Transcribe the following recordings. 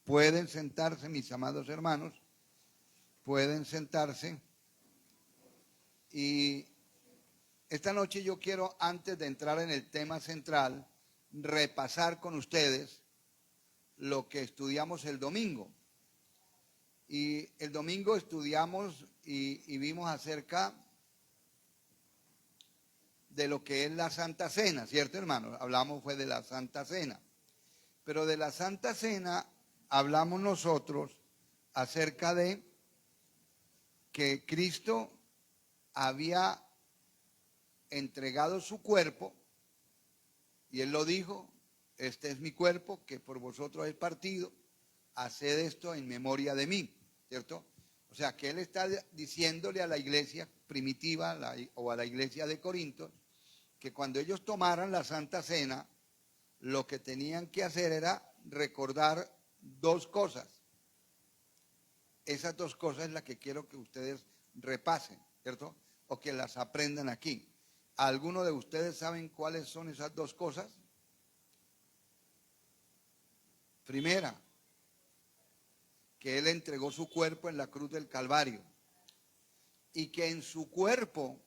Pueden sentarse, mis amados hermanos, pueden sentarse. Y esta noche yo quiero, antes de entrar en el tema central, repasar con ustedes lo que estudiamos el domingo. Y el domingo estudiamos y vimos acerca de lo que es la Santa Cena, ¿cierto, hermano? Hablamos fue de la Santa Cena. Pero de la Santa Cena hablamos nosotros acerca de que Cristo había entregado su cuerpo, y Él lo dijo: este es mi cuerpo que por vosotros es partido, haced esto en memoria de mí, ¿cierto? O sea, que Él está diciéndole a la iglesia primitiva o a la iglesia de Corinto que cuando ellos tomaran la Santa Cena, lo que tenían que hacer era recordar dos cosas. Esas dos cosas es las que quiero que ustedes repasen, ¿cierto? O que las aprendan aquí. ¿Alguno de ustedes saben cuáles son esas dos cosas? Primera, que Él entregó su cuerpo en la cruz del Calvario y que en su cuerpo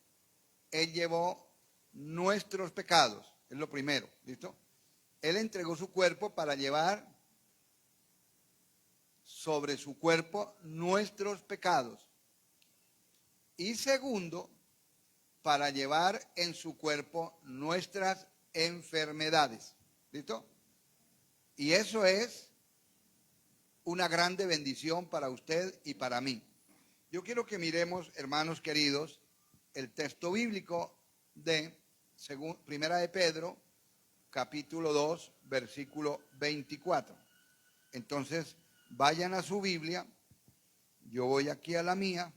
Él llevó nuestros pecados. Es lo primero, ¿listo? Él entregó su cuerpo para llevar sobre su cuerpo nuestros pecados. Y segundo, para llevar en su cuerpo nuestras enfermedades. ¿Listo? Y eso es una grande bendición para usted y para mí. Yo quiero que miremos, hermanos queridos, el texto bíblico de Primera de Pedro, capítulo 2, versículo 24. Entonces, vayan a su Biblia, yo voy aquí a la mía.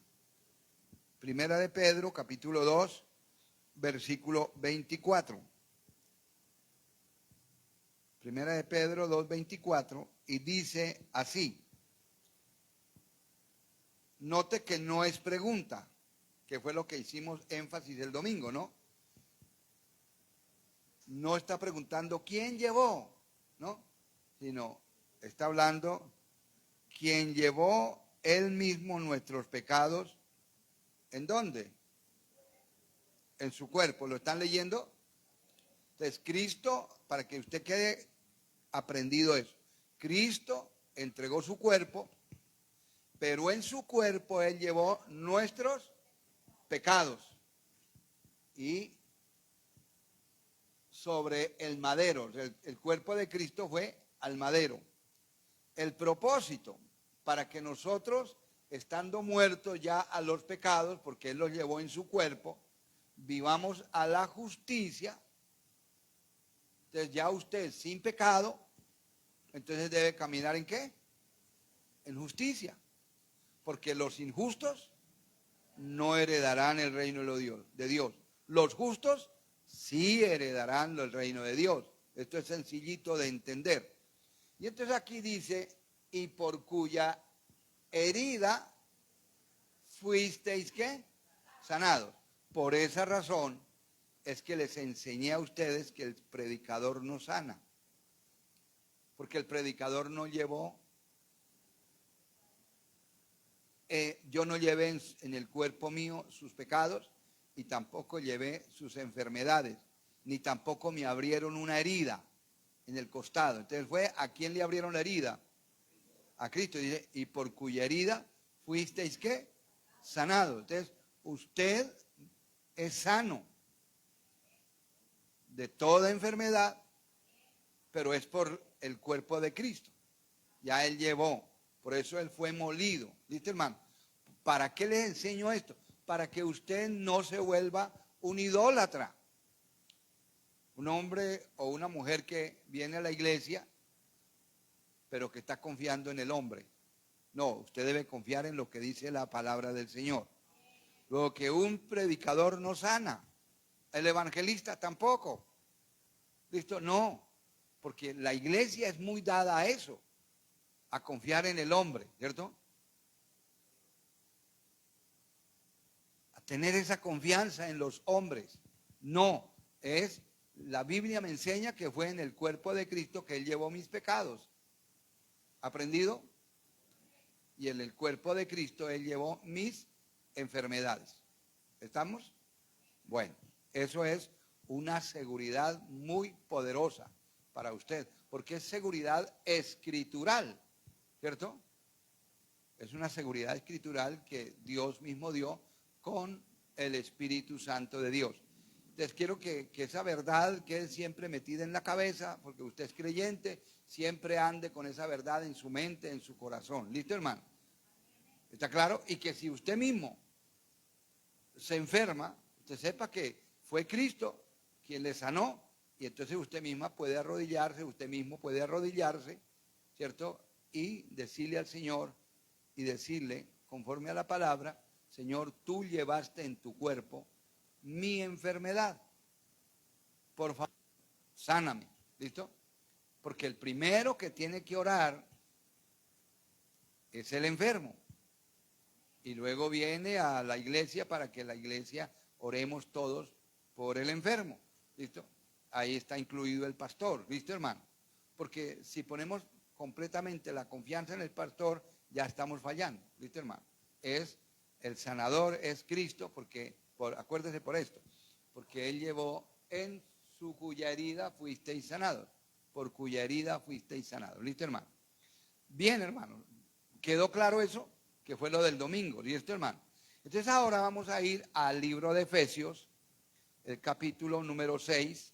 Primera de Pedro, capítulo 2, versículo 24. Primera de Pedro 2, 24, y dice así. Note que no es pregunta, que fue lo que hicimos énfasis el domingo, ¿no? No está preguntando quién llevó, ¿no? Sino está hablando quién llevó Él mismo nuestros pecados. ¿En dónde? En su cuerpo. ¿Lo están leyendo? Entonces, Cristo, para que usted quede aprendido eso, Cristo entregó su cuerpo, pero en su cuerpo Él llevó nuestros pecados. Y sobre el madero, el cuerpo de Cristo fue al madero. El propósito para que nosotros, estando muertos ya a los pecados, porque Él los llevó en su cuerpo, vivamos a la justicia. Entonces ya usted sin pecado, entonces debe caminar ¿en qué? En justicia. Porque los injustos no heredarán el reino de Dios. Los justos sí heredarán el reino de Dios. Esto es sencillito de entender. Y entonces aquí dice, y por cuya herida fuisteis ¿qué? Sanados. Por esa razón es que les enseñé a ustedes que el predicador no sana. Porque el predicador no llevó, yo no llevé en el cuerpo mío sus pecados y tampoco llevé sus enfermedades, ni tampoco me abrieron una herida en el costado. Entonces fue, ¿a quién le abrieron la herida? A Cristo. Dice, y por cuya herida fuisteis ¿qué? Sanados. Entonces, usted es sano de toda enfermedad, pero es por el cuerpo de Cristo. Ya Él llevó, por eso Él fue molido. ¿Viste, hermano? ¿Para qué les enseño esto? Para que usted no se vuelva un idólatra. Un hombre o una mujer que viene a la iglesia, pero que está confiando en el hombre. No, usted debe confiar en lo que dice la palabra del Señor. Luego, que un predicador no sana, el evangelista tampoco. ¿Listo? No, porque la iglesia es muy dada a eso, a confiar en el hombre, ¿cierto? A tener esa confianza en los hombres. No, la Biblia me enseña que fue en el cuerpo de Cristo que Él llevó mis pecados. ¿Aprendido? Y en el cuerpo de Cristo Él llevó mis enfermedades. ¿Estamos? Bueno, eso es una seguridad muy poderosa para usted, porque es seguridad escritural, ¿cierto? Es una seguridad escritural que Dios mismo dio con el Espíritu Santo de Dios. Entonces quiero que esa verdad quede siempre metida en la cabeza, porque usted es creyente, siempre ande con esa verdad en su mente, en su corazón. ¿Listo, hermano? ¿Está claro? Y que si usted mismo se enferma, usted sepa que fue Cristo quien le sanó, y entonces usted misma puede arrodillarse, usted mismo puede arrodillarse, ¿cierto? Y decirle al Señor, y decirle, conforme a la palabra, Señor, tú llevaste en tu cuerpo mi enfermedad. Por favor, sáname. ¿Listo? Porque el primero que tiene que orar es el enfermo. Y luego viene a la iglesia para que la iglesia oremos todos por el enfermo. ¿Listo? Ahí está incluido el pastor. ¿Listo, hermano? Porque si ponemos completamente la confianza en el pastor, ya estamos fallando. ¿Listo, hermano? Es el sanador, es Cristo, porque, acuérdese por esto, porque Él llevó en su cuya herida fuisteis sanados. Por cuya herida fuisteis sanados. ¿Listo, hermano? Bien, hermano. ¿Quedó claro eso? Que fue lo del domingo. ¿Listo, hermano? Entonces ahora vamos a ir al libro de Efesios, el capítulo número 6.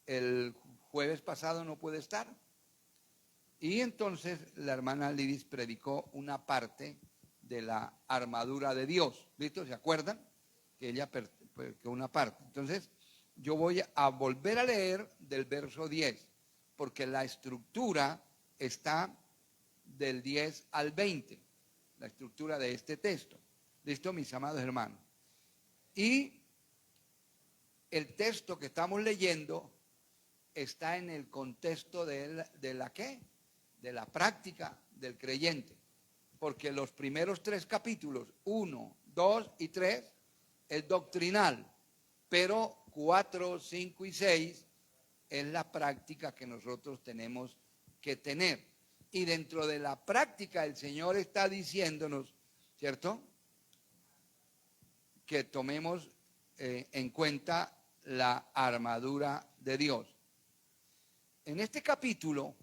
El jueves pasado no pude estar. Y entonces la hermana Lidis predicó una parte de la armadura de Dios. ¿Listo? ¿Se acuerdan? Que ella predicó una parte. Entonces yo voy a volver a leer del verso 10, porque la estructura está del 10 al 20, la estructura de este texto. ¿Listo, mis amados hermanos? Y el texto que estamos leyendo está en el contexto de la ¿qué? De la práctica del creyente. Porque los primeros 3 capítulos, 1, 2 y 3, es doctrinal, pero 4, 5 y 6 es la práctica que nosotros tenemos que tener. Y dentro de la práctica el Señor está diciéndonos, ¿cierto?, que tomemos en cuenta la armadura de Dios. En este capítulo,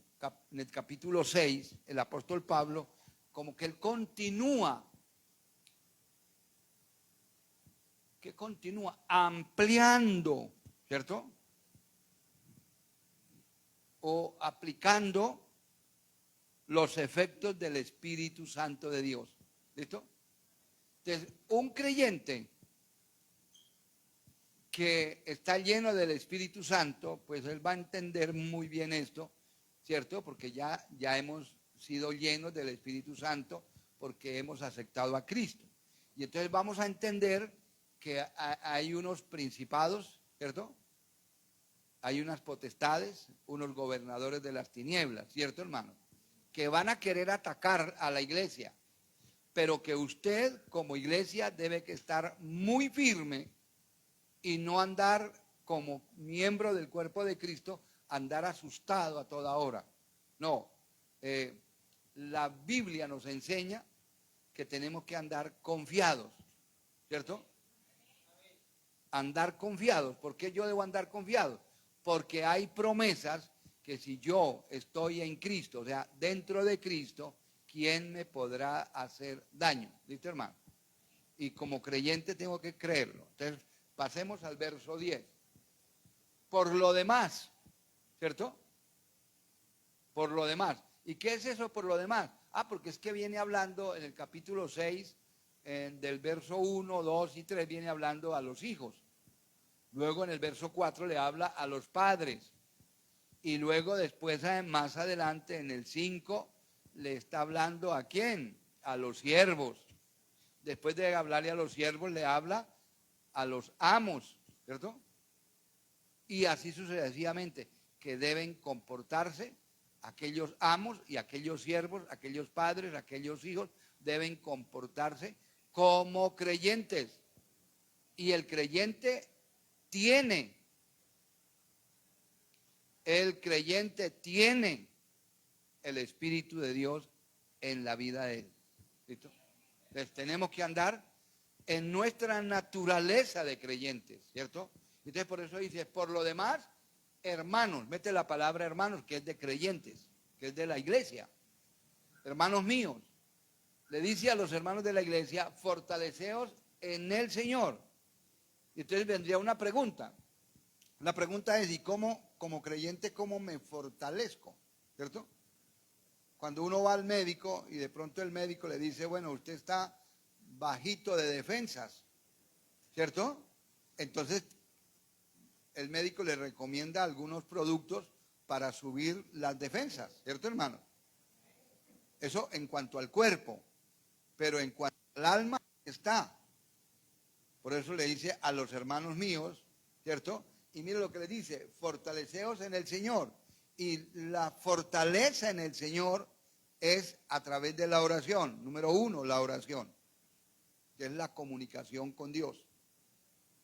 en el capítulo 6, el apóstol Pablo, como que él continúa ampliando, ¿cierto?, o aplicando los efectos del Espíritu Santo de Dios. ¿Listo? Entonces, un creyente que está lleno del Espíritu Santo, pues él va a entender muy bien esto, ¿cierto? Porque ya hemos sido llenos del Espíritu Santo porque hemos aceptado a Cristo. Y entonces vamos a entender que hay unos principados, ¿cierto? Hay unas potestades, unos gobernadores de las tinieblas, ¿cierto, hermano? Que van a querer atacar a la iglesia, pero que usted como iglesia debe que estar muy firme y no andar como miembro del cuerpo de Cristo, andar asustado a toda hora. No, la Biblia nos enseña que tenemos que andar confiados, ¿cierto? Andar confiados. ¿Por qué yo debo andar confiado? Porque hay promesas que si yo estoy en Cristo, o sea, dentro de Cristo, ¿quién me podrá hacer daño? ¿Listo, hermano? Y como creyente tengo que creerlo. Entonces, pasemos al verso 10. Por lo demás, ¿cierto? Por lo demás. ¿Y qué es eso por lo demás? Porque es que viene hablando en el capítulo 6, del verso 1, 2 y 3, viene hablando a los hijos. Luego en el verso 4 le habla a los padres. Y luego después, más adelante, en el 5, le está hablando ¿a quién? A los siervos. Después de hablarle a los siervos, le habla a los amos, ¿cierto? Y así sucesivamente, que deben comportarse aquellos amos y aquellos siervos, aquellos padres, aquellos hijos, deben comportarse como creyentes. Y el creyente tiene el Espíritu de Dios en la vida de él. ¿Listo? Entonces tenemos que andar en nuestra naturaleza de creyentes, ¿cierto? Entonces por eso dice, por lo demás, hermanos, mete la palabra hermanos, que es de creyentes, que es de la iglesia. Hermanos míos, le dice a los hermanos de la iglesia, fortaleceos en el Señor. Y entonces vendría una pregunta. La pregunta es, ¿y cómo, como creyente, cómo me fortalezco? ¿Cierto? Cuando uno va al médico y de pronto el médico le dice, bueno, usted está bajito de defensas, ¿cierto? Entonces el médico le recomienda algunos productos para subir las defensas, ¿cierto, hermano? Eso en cuanto al cuerpo, pero en cuanto al alma está. Por eso le dice a los hermanos míos, ¿cierto? Y mire lo que le dice, fortaleceos en el Señor. Y la fortaleza en el Señor es a través de la oración. Número uno, la oración, que es la comunicación con Dios.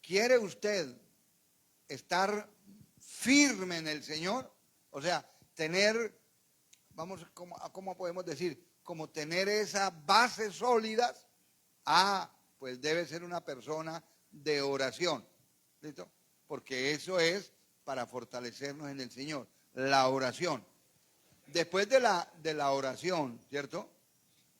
¿Quiere usted estar firme en el Señor? O sea, tener, vamos, ¿cómo podemos decir? Como tener esas bases sólidas. Pues debe ser una persona de oración. ¿Listo? Porque eso es para fortalecernos en el Señor, la oración. Después de la oración, ¿cierto?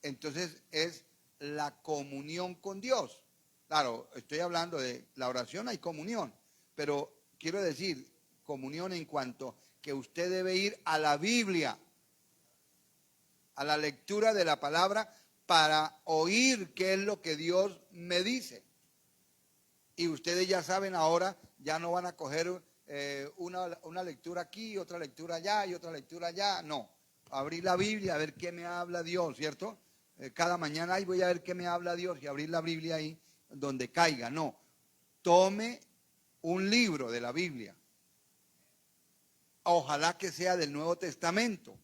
Entonces es la comunión con Dios. Claro, estoy hablando de la oración, hay comunión, pero quiero decir comunión en cuanto que usted debe ir a la Biblia, a la lectura de la palabra para oír qué es lo que Dios me dice. Y ustedes ya saben ahora, ya no van a coger una lectura aquí, otra lectura allá y otra lectura allá. No, abrir la Biblia, a ver qué me habla Dios, ¿cierto? Cada mañana ahí voy a ver qué me habla Dios y abrir la Biblia ahí donde caiga. No, tome un libro de la Biblia. Ojalá que sea del Nuevo Testamento.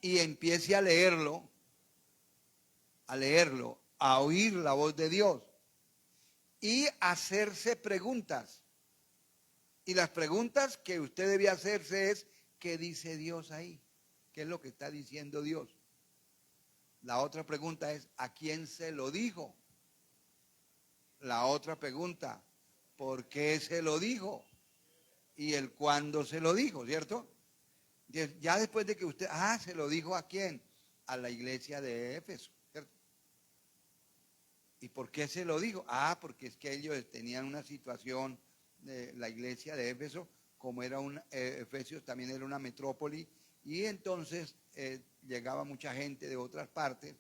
Y empiece a leerlo, a oír la voz de Dios y hacerse preguntas. Y las preguntas que usted debe hacerse es, ¿qué dice Dios ahí? ¿Qué es lo que está diciendo Dios? La otra pregunta es, ¿a quién se lo dijo? La otra pregunta, ¿por qué se lo dijo? Y el cuándo se lo dijo, ¿cierto? Ya después de que usted, ¿se lo dijo a quién? A la iglesia de Éfeso, ¿cierto? ¿Y por qué se lo dijo? Porque es que ellos tenían una situación, la iglesia de Éfeso, como era Efesios también era una metrópoli, y entonces llegaba mucha gente de otras partes,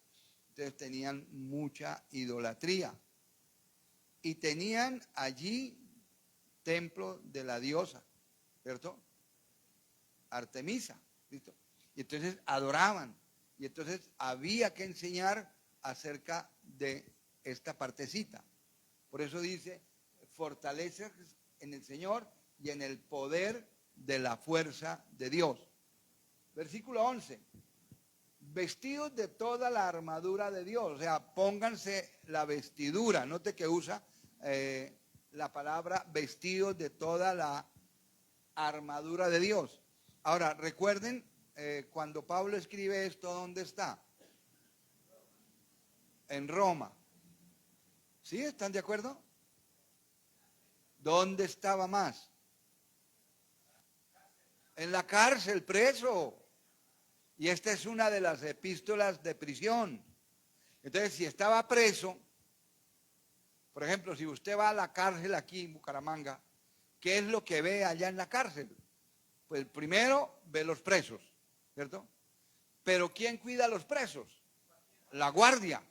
entonces tenían mucha idolatría. Y tenían allí templo de la diosa, ¿cierto? Artemisa, ¿listo? Y entonces adoraban, y entonces había que enseñar acerca de esta partecita. Por eso dice, fortalecer en el Señor y en el poder de la fuerza de Dios. Versículo 11. Vestidos de toda la armadura de Dios. O sea, pónganse la vestidura. Note que usa la palabra vestidos de toda la armadura de Dios. Ahora, recuerden, cuando Pablo escribe esto, ¿dónde está? En Roma. ¿Sí? ¿Están de acuerdo? ¿Dónde estaba más? En la cárcel, preso. Y esta es una de las epístolas de prisión. Entonces, si estaba preso, por ejemplo, si usted va a la cárcel aquí en Bucaramanga, ¿qué es lo que ve allá en la cárcel? Pues primero ve los presos, ¿cierto? Pero ¿quién cuida a los presos? La guardia.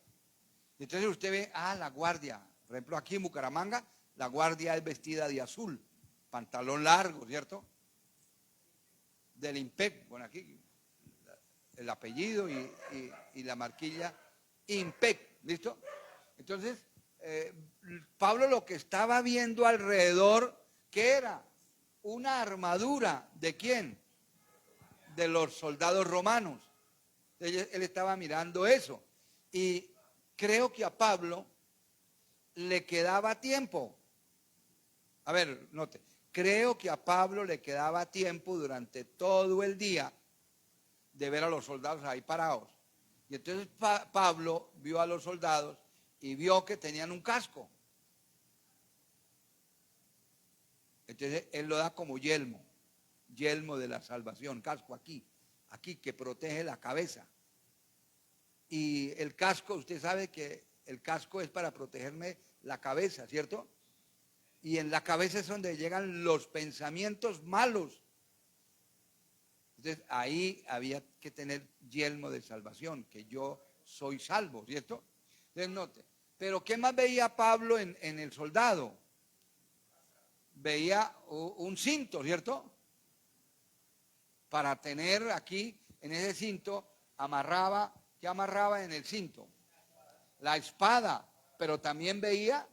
Entonces usted ve, la guardia. Por ejemplo, aquí en Bucaramanga, la guardia es vestida de azul, pantalón largo, ¿cierto? Del IMPEC, bueno, aquí el apellido y la marquilla IMPEC, ¿listo? Entonces, Pablo lo que estaba viendo alrededor, ¿qué era? Una armadura, ¿de quién? De los soldados romanos. Él estaba mirando eso. Y creo que a Pablo le quedaba tiempo. A ver, note. Creo que a Pablo le quedaba tiempo durante todo el día de ver a los soldados ahí parados. Y entonces Pablo vio a los soldados y vio que tenían un casco. Entonces él lo da como yelmo de la salvación, casco aquí que protege la cabeza. Y el casco, usted sabe que el casco es para protegerme la cabeza, ¿cierto? Y en la cabeza es donde llegan los pensamientos malos. Entonces ahí había que tener yelmo de salvación, que yo soy salvo, ¿cierto? Entonces note, pero ¿qué más veía Pablo en el soldado? Veía un cinto, ¿cierto? Para tener aquí, en ese cinto, ¿qué amarraba en el cinto? La espada, pero también veía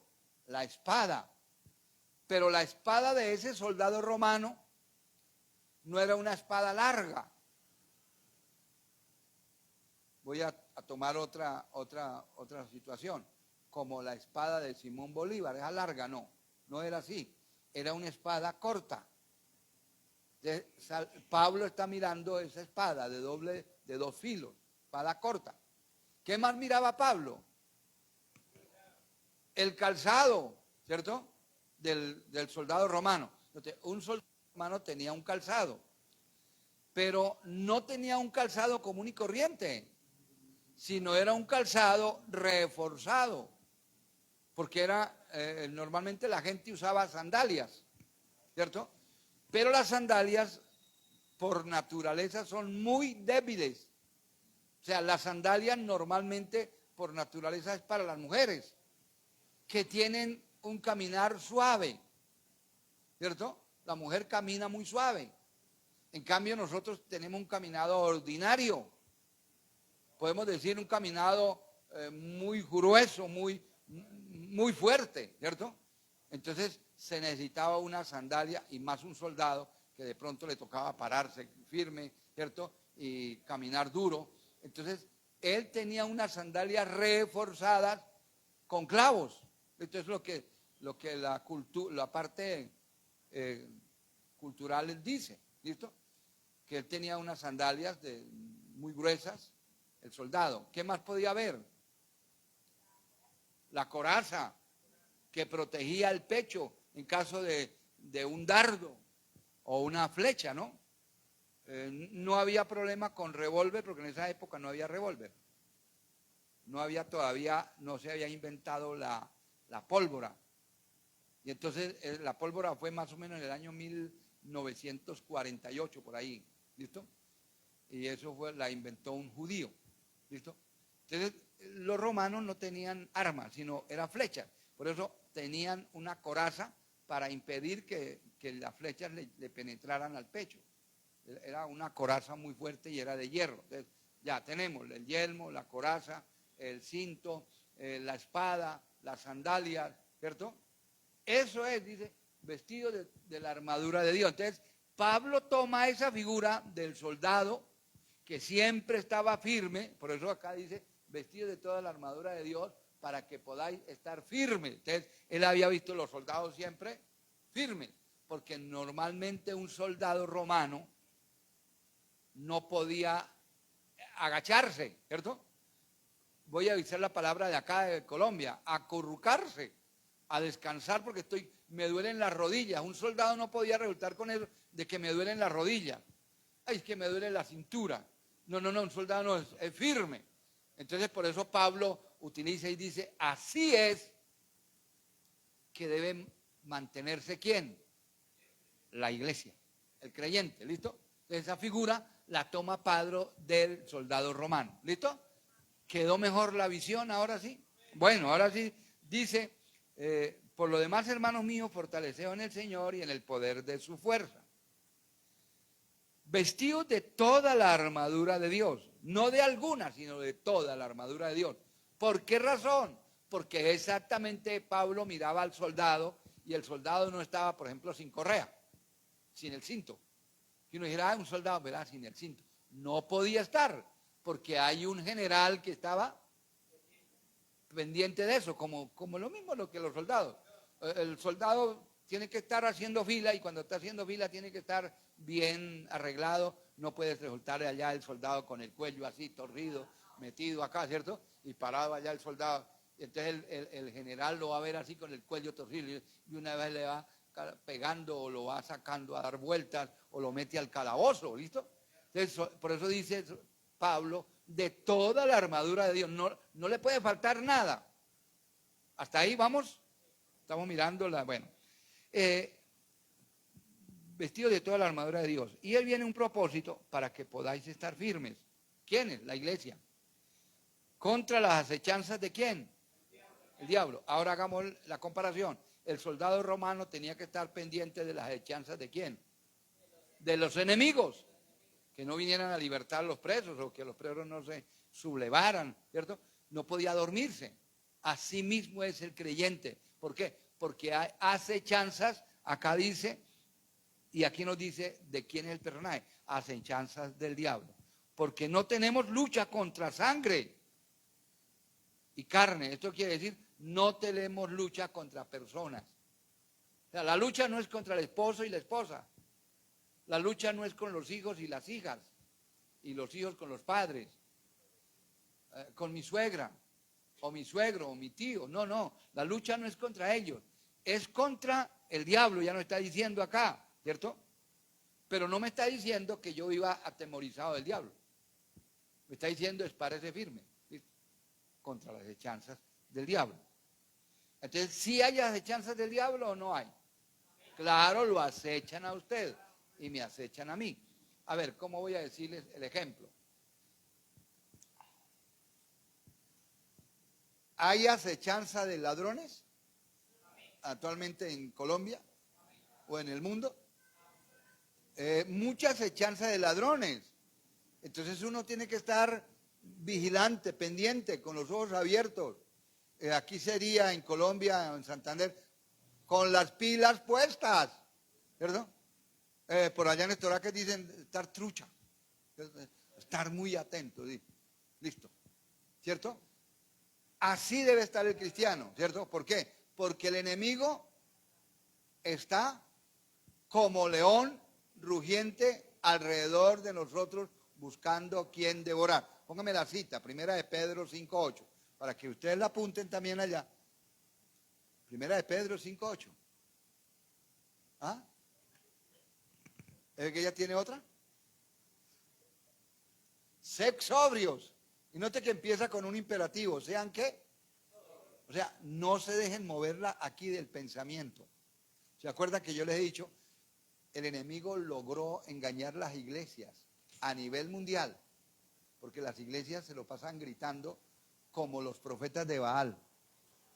la espada. Pero la espada de ese soldado romano no era una espada larga. Voy a tomar otra situación, como la espada de Simón Bolívar, esa larga, no era así, era una espada corta. Pablo está mirando esa espada de dos filos, espada corta. ¿Qué más miraba Pablo? El calzado, ¿cierto? Del soldado romano. Entonces, un soldado romano tenía un calzado, pero no tenía un calzado común y corriente, sino era un calzado reforzado, porque normalmente la gente usaba sandalias, ¿cierto? Pero las sandalias por naturaleza son muy débiles. O sea, las sandalias normalmente por naturaleza es para las mujeres, que tienen un caminar suave, ¿cierto? La mujer camina muy suave. En cambio, nosotros tenemos un caminado ordinario. Podemos decir un caminado muy grueso, muy fuerte, ¿cierto? Entonces se necesitaba una sandalia y más un soldado que de pronto le tocaba pararse firme, ¿cierto? Y caminar duro. Entonces él tenía unas sandalias reforzadas con clavos. Esto es lo que la parte cultural dice, ¿listo? Que él tenía unas sandalias muy gruesas, el soldado. ¿Qué más podía haber? La coraza, que protegía el pecho en caso de un dardo o una flecha, ¿no? No había problema con revólver, porque en esa época no había revólver. No se había inventado la pólvora. Y entonces la pólvora fue más o menos en el año 1948, por ahí, ¿listo? Y eso la inventó un judío, ¿listo? Entonces los romanos no tenían armas, sino eran flechas. Por eso tenían una coraza para impedir que las flechas le penetraran al pecho. Era una coraza muy fuerte y era de hierro. Entonces ya tenemos el yelmo, la coraza, el cinto, la espada, las sandalias, ¿cierto? Eso es, dice, vestido de la armadura de Dios. Entonces, Pablo toma esa figura del soldado que siempre estaba firme, por eso acá dice, vestido de toda la armadura de Dios, para que podáis estar firmes. Entonces, él había visto los soldados siempre firmes, porque normalmente un soldado romano no podía agacharse, ¿cierto? Voy a usar la palabra de acá de Colombia, acurrucarse, a descansar porque me duelen las rodillas. Un soldado no podía resultar con eso de que me duelen las rodillas. Ay, es que me duele la cintura. No, un soldado no es firme. Entonces por eso Pablo utiliza y dice, así es que debe mantenerse ¿quién? La iglesia, el creyente, ¿listo? Esa figura la toma Pablo del soldado romano, ¿listo? ¿Quedó mejor la visión ahora sí? Bueno, ahora sí dice, por lo demás, hermanos míos, fortaleceos en el Señor y en el poder de su fuerza. Vestidos de toda la armadura de Dios, no de alguna, sino de toda la armadura de Dios. ¿Por qué razón? Porque exactamente Pablo miraba al soldado y el soldado no estaba, por ejemplo, sin correa, sin el cinto. Y uno dijera, un soldado, ¿verdad? Sin el cinto. No podía estar, porque hay un general que estaba pendiente de eso, como lo mismo lo que los soldados. El soldado tiene que estar haciendo fila y cuando está haciendo fila tiene que estar bien arreglado no puede soltar allá el soldado con el cuello así, torcido, metido acá, ¿cierto? Y parado allá el soldado. Y entonces el general lo va a ver así con el cuello torcido y una vez le va pegando o lo va sacando a dar vueltas o lo mete al calabozo, ¿listo? Entonces, por eso dice Pablo, de toda la armadura de Dios, no le puede faltar nada. Hasta ahí vamos, estamos mirando bueno, vestido de toda la armadura de Dios. Y él viene un propósito para que podáis estar firmes. ¿Quién es? La iglesia. ¿Contra las acechanzas de quién? El diablo. Ahora hagamos la comparación. El soldado romano tenía que estar pendiente de las acechanzas de quién? De los enemigos. Que no vinieran a libertar a los presos o que los presos no se sublevaran, ¿cierto? No podía dormirse. Así mismo es el creyente. ¿Por qué? Porque hay acechanzas, acá dice, y aquí nos dice de quién es el personaje, acechanzas del diablo. Porque no tenemos lucha contra sangre y carne. Esto quiere decir, no tenemos lucha contra personas. O sea, la lucha no es contra el esposo y la esposa. La lucha no es con los hijos y las hijas, y los hijos con los padres, con mi suegra, o mi suegro, o mi tío. No, la lucha no es contra ellos, es contra el diablo, ya nos está diciendo acá, ¿cierto? Pero no me está diciendo que yo iba atemorizado del diablo. Me está diciendo, espárese firme, ¿listo? Contra las acechanzas del diablo. Entonces, ¿sí hay acechanzas del diablo o no hay? Claro, lo acechan a usted y me acechan a mí. A ver, ¿cómo voy a decirles el ejemplo? ¿Hay acechanza de ladrones actualmente en Colombia o en el mundo? Mucha acechanza de ladrones. Entonces uno tiene que estar vigilante, pendiente, con los ojos abiertos. Aquí sería en Colombia, en Santander, con las pilas puestas, ¿cierto? Por allá en Estoraque dicen estar trucha, estar muy atento, listo, ¿cierto? Así debe estar el cristiano, ¿cierto? ¿Por qué? Porque el enemigo está como león rugiente alrededor de nosotros buscando quién devorar. Póngame la cita, primera de Pedro 5:8, para que ustedes la apunten también allá. Primera de Pedro 5:8. ¿Ah? ¿Es que ella tiene otra? Sed sobrios. Y note que empieza con un imperativo. ¿Sean qué? O sea, no se dejen moverla aquí del pensamiento. ¿Se acuerdan que yo les he dicho? El enemigo logró engañar las iglesias a nivel mundial. Porque las iglesias se lo pasan gritando como los profetas de Baal.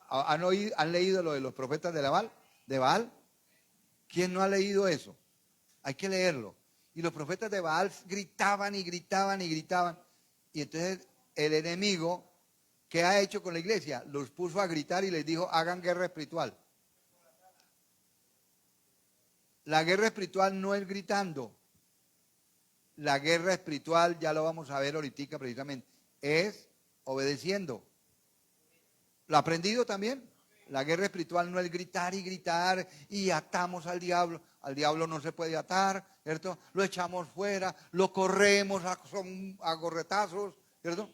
¿Han leído lo de los profetas de Baal? ¿De Baal? ¿Quién no ha leído eso? Hay que leerlo. Y los profetas de Baal gritaban y gritaban y gritaban. Y entonces el enemigo, ¿qué ha hecho con la iglesia? Los puso a gritar y les dijo, hagan guerra espiritual. La guerra espiritual no es gritando. La guerra espiritual, ya lo vamos a ver ahorita precisamente, es obedeciendo. ¿Lo ha aprendido también? La guerra espiritual no es gritar y gritar y atamos al diablo. Al diablo no se puede atar, ¿cierto? Lo echamos fuera, lo corremos a gorretazos, ¿cierto?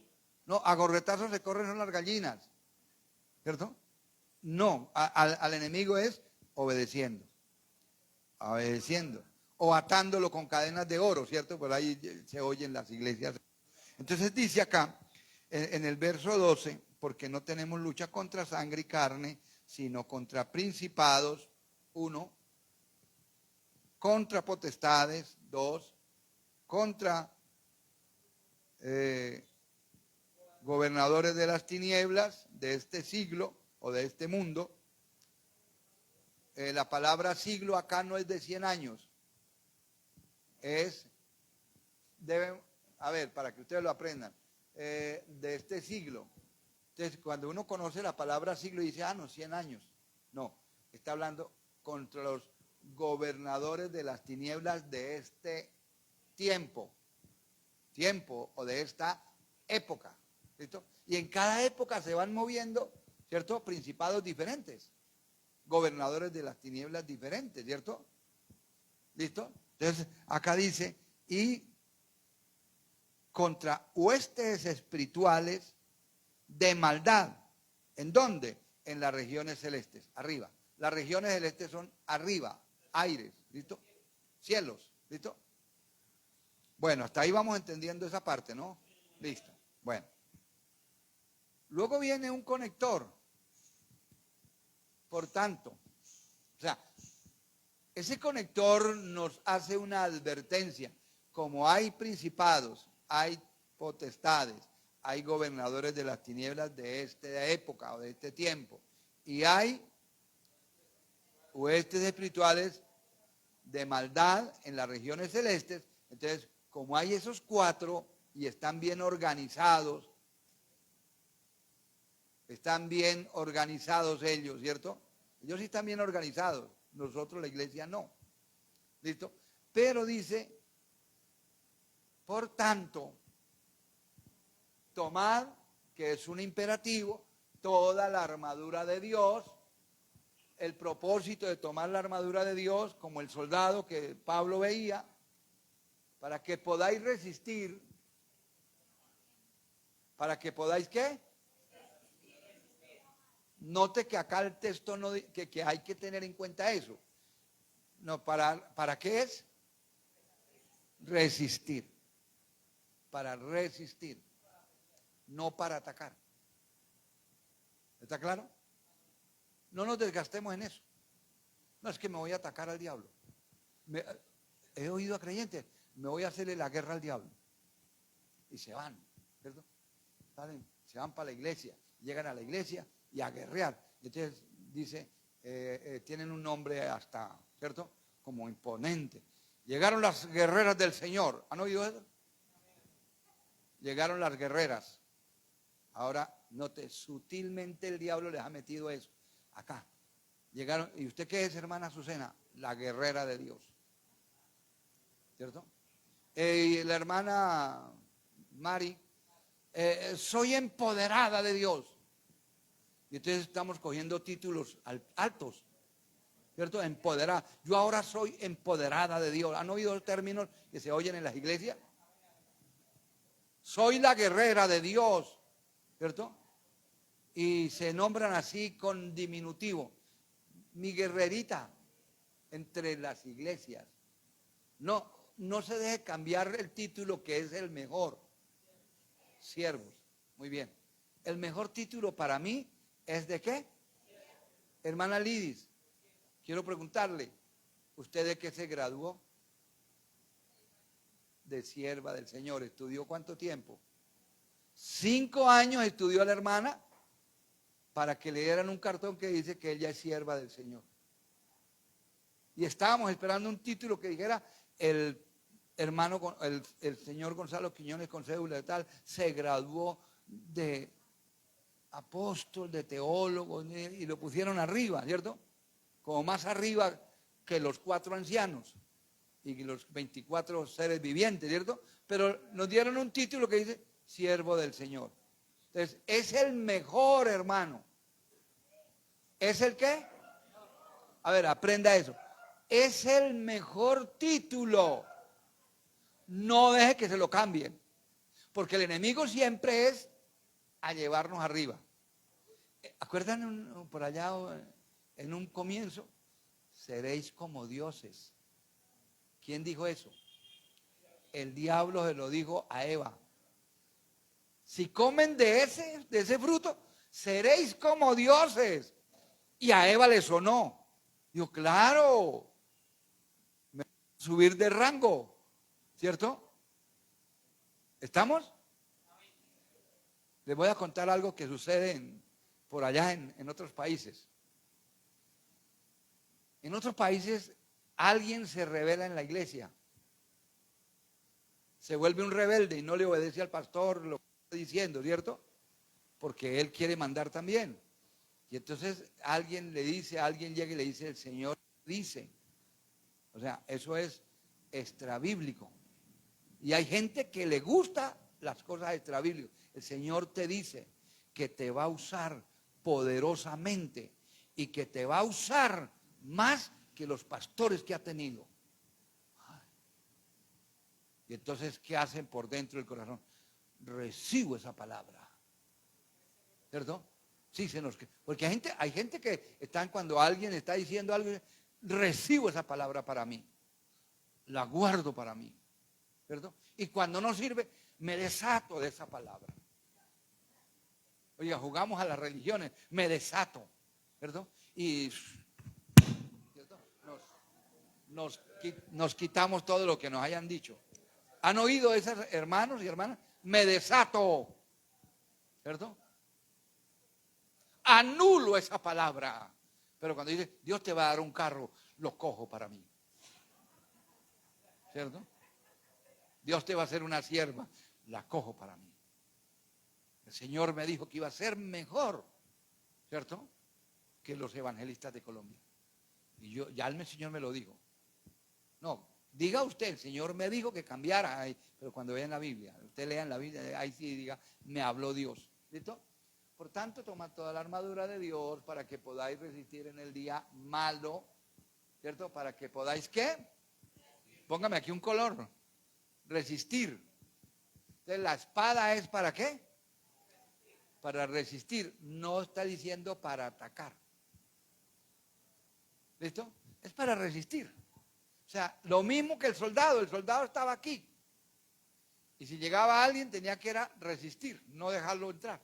No, a gorretazos se corren son las gallinas, ¿cierto? No, al enemigo es obedeciendo, obedeciendo. O atándolo con cadenas de oro, ¿cierto? Por ahí se oyen las iglesias. Entonces dice acá, en el verso 12, porque no tenemos lucha contra sangre y carne, sino contra principados, 1, contra potestades, 2, contra gobernadores de las tinieblas de este siglo o de este mundo. La palabra siglo acá no es de 100 años, a ver, para que ustedes lo aprendan, de este siglo. Entonces, cuando uno conoce la palabra siglo, dice, no, 100 años. No, está hablando contra los gobernadores de las tinieblas de este tiempo o de esta época, ¿listo? Y en cada época se van moviendo, ¿cierto? Principados diferentes, gobernadores de las tinieblas diferentes, ¿cierto? ¿Listo? Entonces, acá dice, y contra huestes espirituales de maldad. ¿En dónde? En las regiones celestes, arriba. Las regiones celestes son arriba, aires, ¿listo? Cielos, ¿listo? Bueno, hasta ahí vamos entendiendo esa parte, ¿no? Listo. Bueno. Luego viene un conector. Por tanto, o sea, ese conector nos hace una advertencia. Como hay principados, hay potestades, hay gobernadores de las tinieblas de esta época o de este tiempo, y hay huestes espirituales de maldad en las regiones celestes. Entonces, como hay esos cuatro y están bien organizados ellos, ¿cierto? Ellos sí están bien organizados, nosotros la iglesia no. ¿Listo? Pero dice, por tanto, tomad, que es un imperativo, toda la armadura de Dios. El propósito de tomar la armadura de Dios, como el soldado que Pablo veía, para que podáis resistir. ¿Para que podáis qué? Note que acá el texto no que hay que tener en cuenta eso. No, ¿para qué es? Resistir. Para resistir. No para atacar. ¿Está claro? No nos desgastemos en eso. No es que me voy a atacar al diablo. He oído a creyentes, me voy a hacerle la guerra al diablo. Y se van, ¿cierto? Se van para la iglesia, llegan a la iglesia y a guerrear. Entonces dice, tienen un nombre hasta, ¿cierto? Como imponente. Llegaron las guerreras del Señor. ¿Han oído eso? Llegaron las guerreras. Ahora, note, sutilmente el diablo les ha metido eso. Acá. Llegaron, ¿y usted qué es, hermana Azucena? La guerrera de Dios. ¿Cierto? Y la hermana Mari, soy empoderada de Dios. Y entonces estamos cogiendo títulos altos, ¿cierto? Empoderada. Yo ahora soy empoderada de Dios. ¿Han oído los términos que se oyen en las iglesias? Soy la guerrera de Dios, ¿cierto? Y se nombran así con diminutivo. Mi guerrerita entre las iglesias. No se deje cambiar el título, que es el mejor. Siervos. Muy bien. El mejor título para mí es ¿de qué? Hermana Lidis, quiero preguntarle, ¿usted de qué se graduó? De sierva del Señor. ¿Estudió cuánto tiempo? 5 años estudió la hermana para que le dieran un cartón que dice que ella es sierva del Señor. Y estábamos esperando un título que dijera el hermano, el señor Gonzalo Quiñones con cédula de tal, se graduó de apóstol, de teólogo, y lo pusieron arriba, ¿cierto? Como más arriba que los 4 ancianos y los 24 seres vivientes, ¿cierto? Pero nos dieron un título que dice siervo del Señor. Entonces, es el mejor, hermano. ¿Es el qué? A ver, aprenda eso. Es el mejor título. No deje que se lo cambien. Porque el enemigo siempre es a llevarnos arriba. ¿Acuerdan por allá en un comienzo? Seréis como dioses. ¿Quién dijo eso? El diablo se lo dijo a Eva. Si comen de ese fruto, seréis como dioses. Y a Eva le sonó. Dijo, claro, me voy a subir de rango, ¿cierto? ¿Estamos? Les voy a contar algo que sucede por allá en otros países. En otros países alguien se rebela en la iglesia. Se vuelve un rebelde y no le obedece al pastor lo que está diciendo, ¿cierto? Porque él quiere mandar también. Y entonces alguien llega y le dice, el Señor dice. O sea, eso es extrabíblico. Y hay gente que le gusta las cosas extrabíblicas. El Señor te dice que te va a usar poderosamente y que te va a usar más que los pastores que ha tenido. Y entonces, ¿qué hacen por dentro del corazón? Recibo esa palabra. ¿Cierto? Sí, porque hay gente que están cuando alguien está diciendo algo, recibo esa palabra para mí. La guardo para mí. ¿Cierto? Y cuando no sirve, me desato de esa palabra. Oiga, jugamos a las religiones, me desato. ¿Cierto? Y ¿cierto? Nos quitamos todo lo que nos hayan dicho. ¿Han oído esos hermanos y hermanas? Me desato. ¿Cierto? Anulo esa palabra. Pero cuando dice, Dios te va a dar un carro, lo cojo para mí. ¿Cierto? Dios te va a hacer una sierva, la cojo para mí. El Señor me dijo que iba a ser mejor, ¿cierto?, que los evangelistas de Colombia. Y ya el Señor me lo dijo. No, diga usted, el Señor me dijo que cambiara, pero cuando vean la Biblia, usted lea en la Biblia, ahí sí diga, me habló Dios. ¿Listo? Por tanto, tomad toda la armadura de Dios para que podáis resistir en el día malo, ¿cierto? Para que podáis, ¿qué? Póngame aquí un color. Resistir. Entonces, la espada es ¿para qué? Para resistir. No está diciendo para atacar. ¿Listo? Es para resistir. O sea, lo mismo que el soldado estaba aquí. Y si llegaba alguien tenía que resistir, no dejarlo entrar.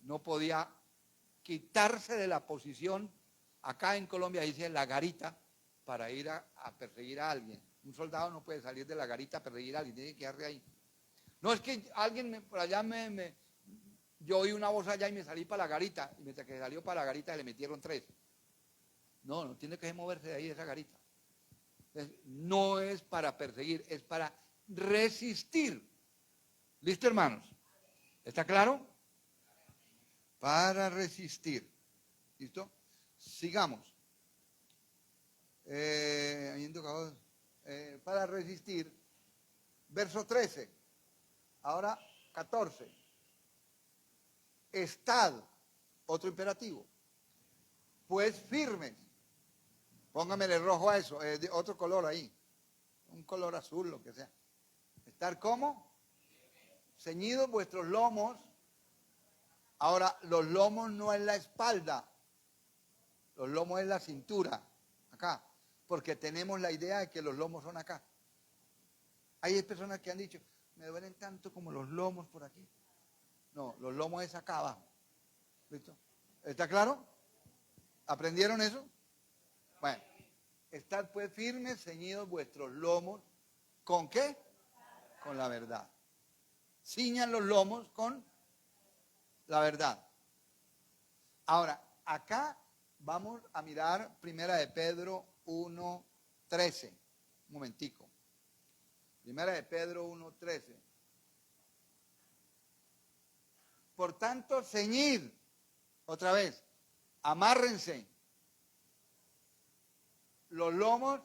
No podía quitarse de la posición, acá en Colombia dice la garita, para ir a perseguir a alguien. Un soldado no puede salir de la garita a perseguir a alguien, tiene que quedarse ahí. No es que alguien por allá yo oí una voz allá y me salí para la garita, y mientras que salió para la garita le metieron 3. No tiene que moverse de ahí de esa garita. Entonces, no es para perseguir, es para resistir. ¿Listo, hermanos? ¿Está claro? Para resistir. ¿Listo? Sigamos. Para resistir. Verso 13. Ahora 14. Estad, otro imperativo. Pues firmes. Póngamele rojo a eso, otro color ahí. Un color azul, lo que sea. ¿Estar cómo? Ceñidos vuestros lomos. Ahora, los lomos no es la espalda. Los lomos es la cintura. Acá. Porque tenemos la idea de que los lomos son acá. Hay personas que han dicho, me duelen tanto como los lomos por aquí. No, los lomos es acá abajo. ¿Listo? ¿Está claro? ¿Aprendieron eso? Bueno, estad pues firmes, ceñidos vuestros lomos. ¿Con qué? Con la verdad. Ciñan los lomos con la verdad. Ahora, acá vamos a mirar Primera de Pedro 1:13. Un momentico. Primera de Pedro 1:13. Por tanto, ceñid, otra vez, amárrense los lomos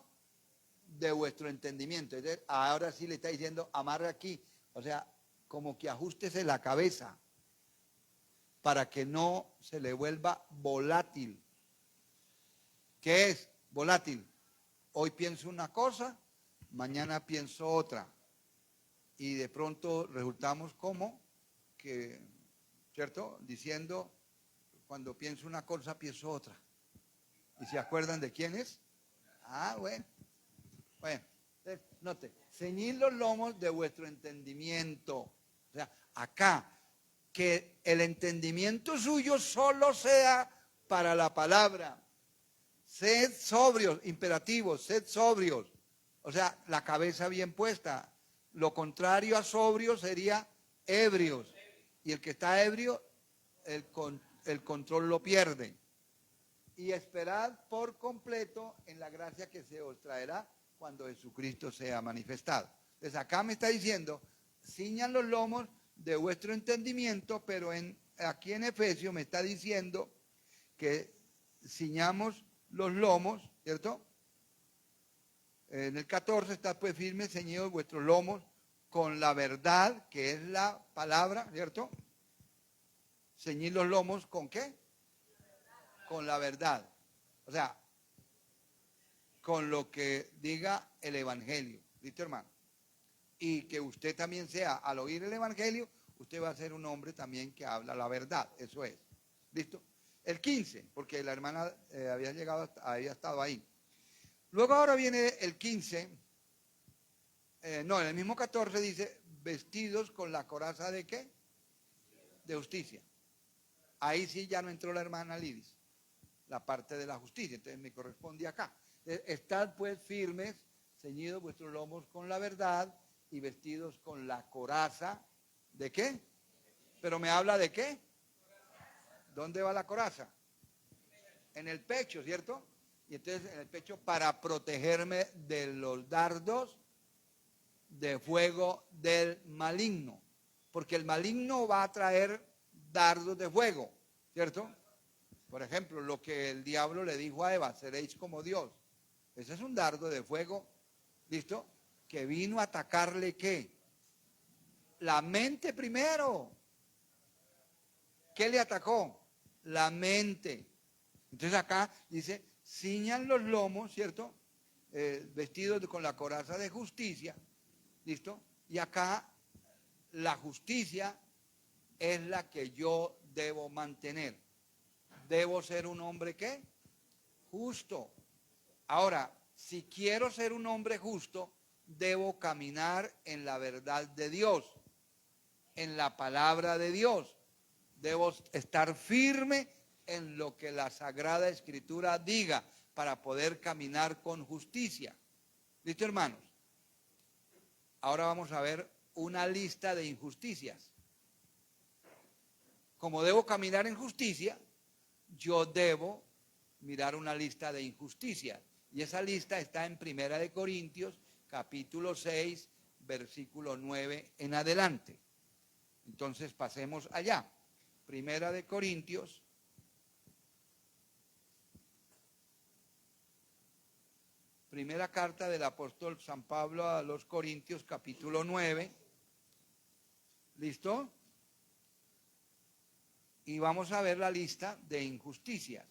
de vuestro entendimiento. Entonces, ahora sí le está diciendo, amarre aquí. O sea, como que ajústese la cabeza para que no se le vuelva volátil. ¿Qué es volátil? Hoy pienso una cosa, mañana pienso otra. Y de pronto resultamos como que, ¿cierto? Diciendo, cuando pienso una cosa, pienso otra. ¿Y se acuerdan de quién es? Ah, bueno. Bueno, note, ceñid los lomos de vuestro entendimiento. O sea, acá, que el entendimiento suyo solo sea para la palabra. Sed sobrios, imperativos, sed sobrios. O sea, la cabeza bien puesta. Lo contrario a sobrio sería ebrios. Y el que está ebrio, el control lo pierde. Y esperad por completo en la gracia que se os traerá cuando Jesucristo sea manifestado. Entonces acá me está diciendo, ciñan los lomos de vuestro entendimiento, pero aquí en Efesios me está diciendo que ciñamos los lomos, ¿cierto? En el 14 está pues firme, ceñidos vuestros lomos con la verdad, que es la palabra, ¿cierto? Ceñid los lomos ¿con qué? Con la verdad. O sea, con lo que diga el Evangelio. ¿Listo, hermano? y que usted también sea, al oír el Evangelio, usted va a ser un hombre también que habla la verdad. Eso es. ¿Listo? El 15, porque la hermana había llegado, había estado ahí. Luego ahora viene el 15, en el mismo 14 dice, vestidos con la coraza de ¿qué? De justicia. Ahí sí ya no entró la hermana Lidis, la parte de la justicia, entonces me corresponde acá. Estad pues firmes, ceñidos vuestros lomos con la verdad y vestidos con la coraza de ¿qué? Pero me habla de ¿qué? ¿Dónde va la coraza? En el pecho, ¿cierto? Y entonces en el pecho para protegerme de los dardos de fuego del maligno. Porque el maligno va a traer dardos de fuego, ¿cierto? Por ejemplo, lo que el diablo le dijo a Eva, seréis como Dios. Ese es un dardo de fuego, ¿listo? Que vino a atacarle ¿qué? La mente primero. ¿Qué le atacó? La mente. Entonces acá dice, ciñan los lomos, ¿cierto? Vestidos con la coraza de justicia, ¿listo? Y acá la justicia es la que yo debo mantener. Debo ser un hombre ¿qué? Justo. Ahora, si quiero ser un hombre justo, debo caminar en la verdad de Dios, en la palabra de Dios. Debo estar firme en lo que la Sagrada Escritura diga para poder caminar con justicia. ¿Listo, hermanos? Ahora vamos a ver una lista de injusticias. Como debo caminar en justicia, yo debo mirar una lista de injusticias. Y esa lista está en 1 Corintios, capítulo 6, versículo 9 en adelante. Entonces pasemos allá. 1 Corintios, primera carta del apóstol San Pablo a los Corintios, capítulo 9. ¿Listo? Y vamos a ver la lista de injusticias.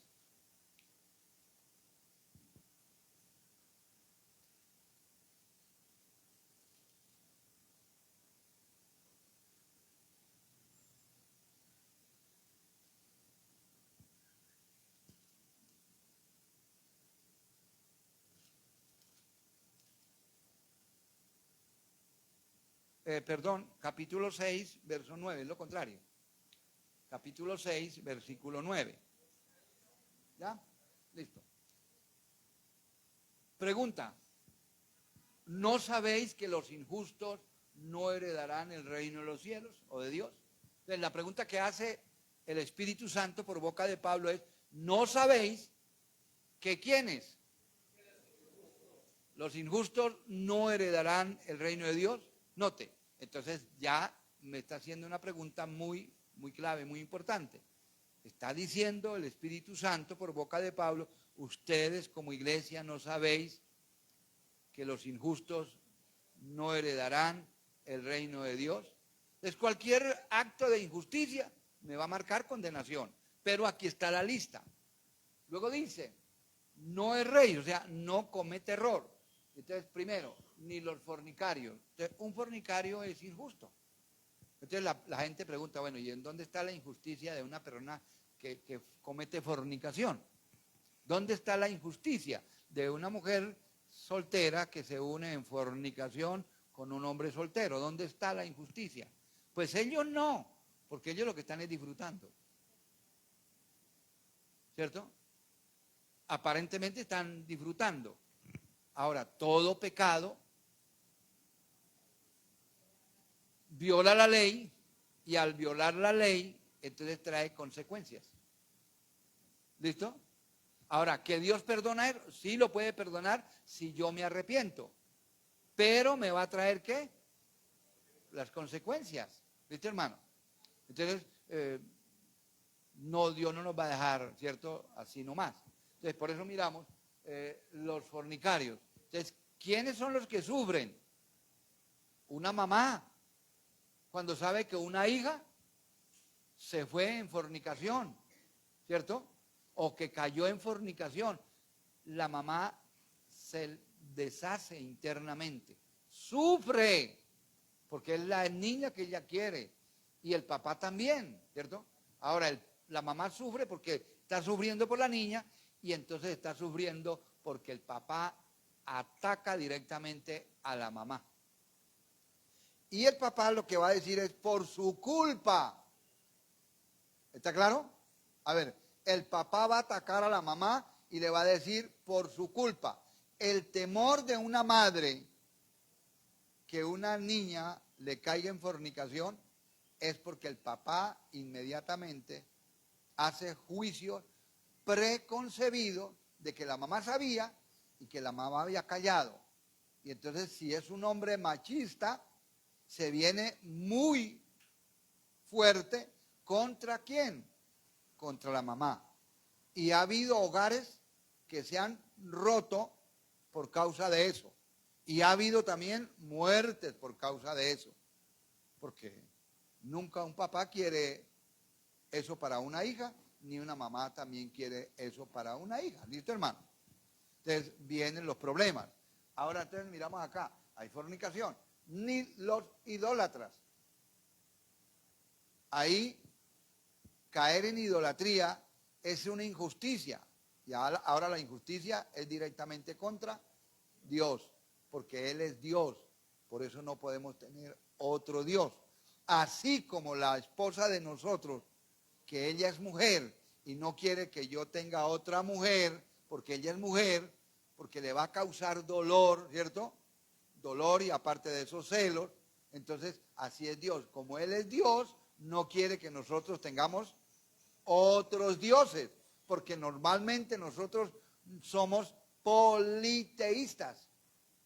Capítulo 6, verso 9, es lo contrario. Capítulo 6, versículo 9. ¿Ya? Listo. Pregunta, ¿no sabéis que los injustos no heredarán el reino de los cielos o de Dios? Entonces, la pregunta que hace el Espíritu Santo por boca de Pablo es, ¿no sabéis que quiénes? Los injustos no heredarán el reino de Dios. Note, entonces ya me está haciendo una pregunta muy clave, muy importante. Está diciendo el Espíritu Santo por boca de Pablo, ustedes como iglesia no sabéis que los injustos no heredarán el reino de Dios. Entonces cualquier acto de injusticia me va a marcar condenación. Pero aquí está la lista. Luego dice, no es rey, o sea, no comete error. Entonces, primero, ni los fornicarios. Entonces, un fornicario es injusto. Entonces la gente pregunta, bueno, ¿y en dónde está la injusticia de una persona que comete fornicación? ¿Dónde está la injusticia de una mujer soltera que se une en fornicación con un hombre soltero? ¿Dónde está la injusticia? Pues ellos no, porque ellos lo que están es disfrutando. ¿Cierto? Aparentemente están disfrutando. Ahora, todo pecado viola la ley y al violar la ley, entonces trae consecuencias. ¿Listo? Ahora, ¿que Dios perdona? Sí lo puede perdonar si yo me arrepiento. Pero me va a traer ¿qué? Las consecuencias. ¿Listo, hermano? Entonces, no, Dios no nos va a dejar, ¿cierto? Así nomás. Entonces, por eso miramos los fornicarios. Entonces, ¿quiénes son los que sufren? Una mamá, cuando sabe que una hija se fue en fornicación, ¿cierto? O que cayó en fornicación. La mamá se deshace internamente, sufre, porque es la niña que ella quiere y el papá también, ¿cierto? Ahora la mamá sufre porque está sufriendo por la niña y entonces está sufriendo porque el papá ataca directamente a la mamá. Y el papá lo que va a decir es por su culpa. ¿Está claro? A ver, el papá va a atacar a la mamá y le va a decir por su culpa. El temor de una madre que una niña le caiga en fornicación es porque el papá inmediatamente hace juicios preconcebidos de que la mamá sabía y que la mamá había callado. Y entonces si es un hombre machista, se viene muy fuerte contra quién, contra la mamá. Y ha habido hogares que se han roto por causa de eso. Y ha habido también muertes por causa de eso. Porque nunca un papá quiere eso para una hija, ni una mamá también quiere eso para una hija. ¿Listo, hermano? Entonces vienen los problemas. Ahora entonces miramos acá, hay fornicación. Ni los idólatras. Ahí caer en idolatría es una injusticia. Y ahora la injusticia es directamente contra Dios, porque Él es Dios. Por eso no podemos tener otro Dios. Así como la esposa de nosotros, que ella es mujer y no quiere que yo tenga otra mujer, porque ella es mujer, porque le va a causar dolor, ¿cierto? Dolor y aparte de esos celos. Entonces, así es Dios. Como Él es Dios, no quiere que nosotros tengamos otros dioses, porque normalmente nosotros somos politeístas.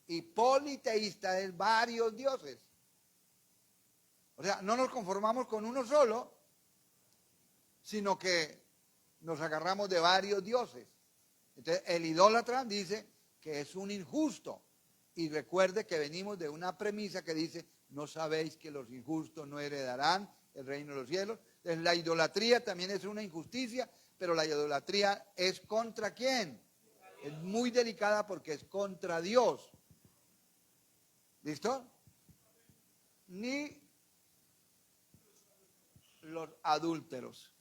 Y politeísta es varios dioses. O sea, no nos conformamos con uno solo, sino que nos agarramos de varios dioses. Entonces, el idólatra dice que es un injusto. Y recuerde que venimos de una premisa que dice, no sabéis que los injustos no heredarán el reino de los cielos. Entonces, la idolatría también es una injusticia, pero la idolatría es contra quién. Es muy delicada porque es contra Dios. ¿Listo? Ni los adúlteros.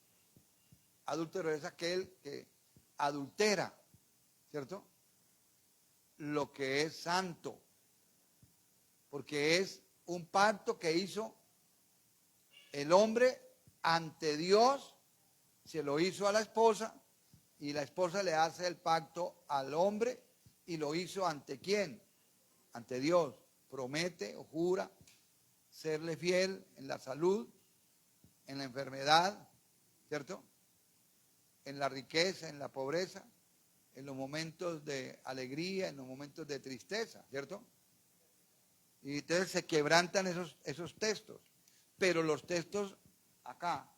Adúltero es aquel que adultera, ¿cierto? Lo que es santo, porque es un pacto que hizo el hombre ante Dios, se lo hizo a la esposa y la esposa le hace el pacto al hombre y lo hizo ante quién, ante Dios, promete o jura serle fiel en la salud, en la enfermedad, ¿cierto? En la riqueza, en la pobreza, en los momentos de alegría, en los momentos de tristeza, ¿cierto? Y entonces se quebrantan esos textos. Pero los textos acá,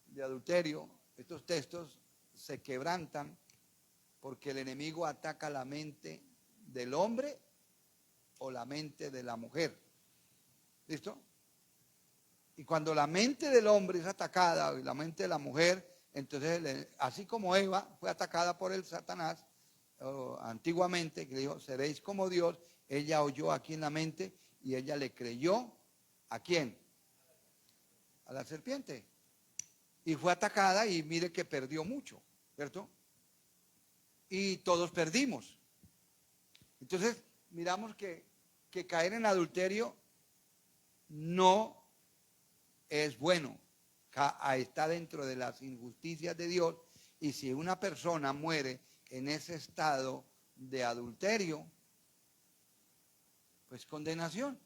de adulterio, estos textos se quebrantan porque el enemigo ataca la mente del hombre o la mente de la mujer. ¿Listo? Y cuando la mente del hombre es atacada y la mente de la mujer, entonces, así como Eva fue atacada por el Satanás antiguamente, que le dijo, seréis como Dios, ella oyó aquí en la mente y ella le creyó, ¿a quién? A la serpiente. Y fue atacada y mire que perdió mucho, ¿cierto? Y todos perdimos. Entonces, miramos que caer en adulterio no es bueno. Está dentro de las injusticias de Dios, y si una persona muere en ese estado de adulterio, pues condenación.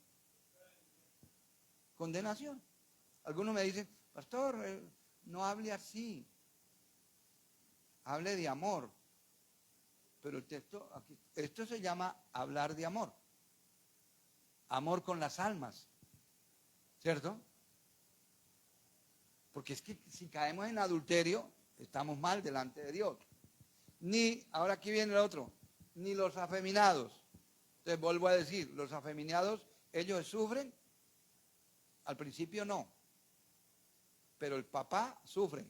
Condenación. Algunos me dicen, pastor, no hable así, hable de amor. Pero el texto, aquí, esto se llama hablar de amor. Amor con las almas, ¿cierto? Porque es que si caemos en adulterio, estamos mal delante de Dios. Ni, ahora aquí viene el otro, ni los afeminados. Entonces vuelvo a decir, los afeminados, ellos sufren, al principio no, pero el papá sufre.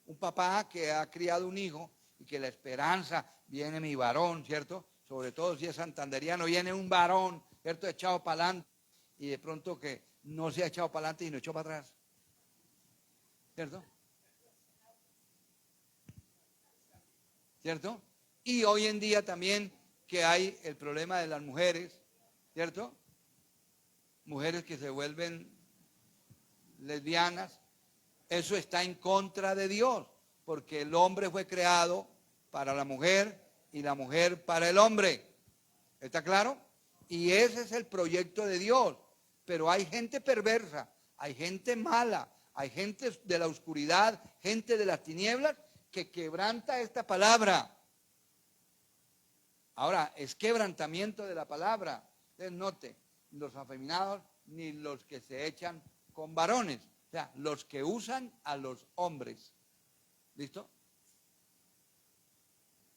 Un papá que ha criado un hijo y que la esperanza, viene mi varón, ¿cierto? Sobre todo si es santanderiano, viene un varón, ¿cierto? Echado para adelante y de pronto que no se ha echado para adelante y no echó para atrás. ¿Cierto? ¿Cierto? Y hoy en día también que hay el problema de las mujeres, ¿cierto? Mujeres que se vuelven lesbianas, eso está en contra de Dios, porque el hombre fue creado para la mujer y la mujer para el hombre. ¿Está claro? Y ese es el proyecto de Dios. Pero hay gente perversa, hay gente mala, hay gente de la oscuridad, gente de las tinieblas que quebranta esta palabra. Ahora, es quebrantamiento de la palabra. Entonces, note, los afeminados ni los que se echan con varones. O sea, los que usan a los hombres. ¿Listo?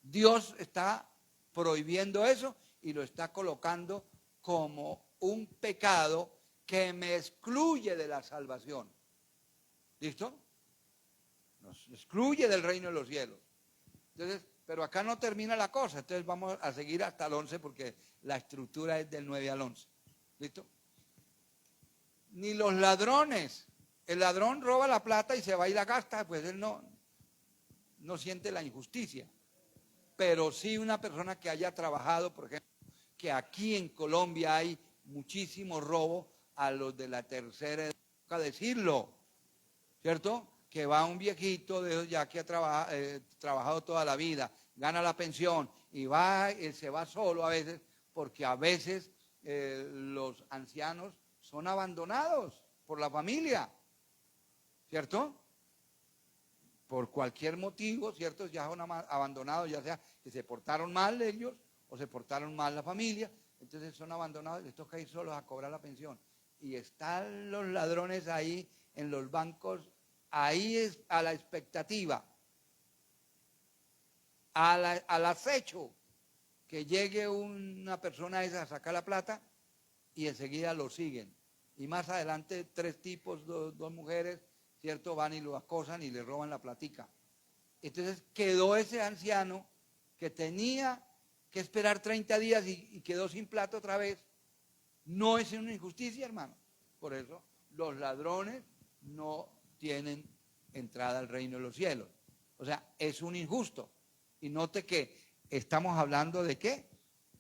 Dios está prohibiendo eso y lo está colocando como un pecado que me excluye de la salvación. ¿Listo? Nos excluye del reino de los cielos. Entonces, pero acá no termina la cosa, entonces vamos a seguir hasta el 11 porque la estructura es del 9 al 11. ¿Listo? Ni los ladrones. El ladrón roba la plata y se va y la gasta, pues él no siente la injusticia. Pero sí una persona que haya trabajado, por ejemplo, que aquí en Colombia hay muchísimo robo a los de la tercera edad, toca decirlo, ¿cierto? Que va un viejito de esos ya que ha trabajado toda la vida, gana la pensión y se va solo a veces, porque a veces los ancianos son abandonados por la familia, ¿cierto? Por cualquier motivo, ¿cierto? Ya son abandonados, ya sea que se portaron mal ellos o se portaron mal la familia, entonces son abandonados y les toca ir solos a cobrar la pensión. Y están los ladrones ahí en los bancos, ahí es a la expectativa, al acecho, que llegue una persona esa a sacar la plata y enseguida lo siguen. Y más adelante 3 tipos, dos mujeres, ¿cierto? Van y lo acosan y le roban la platica. Entonces quedó ese anciano que tenía que esperar 30 días y quedó sin plata otra vez. No es una injusticia, hermano. Por eso los ladrones no tienen entrada al reino de los cielos. O sea, es un injusto. Y note que estamos hablando de ¿qué?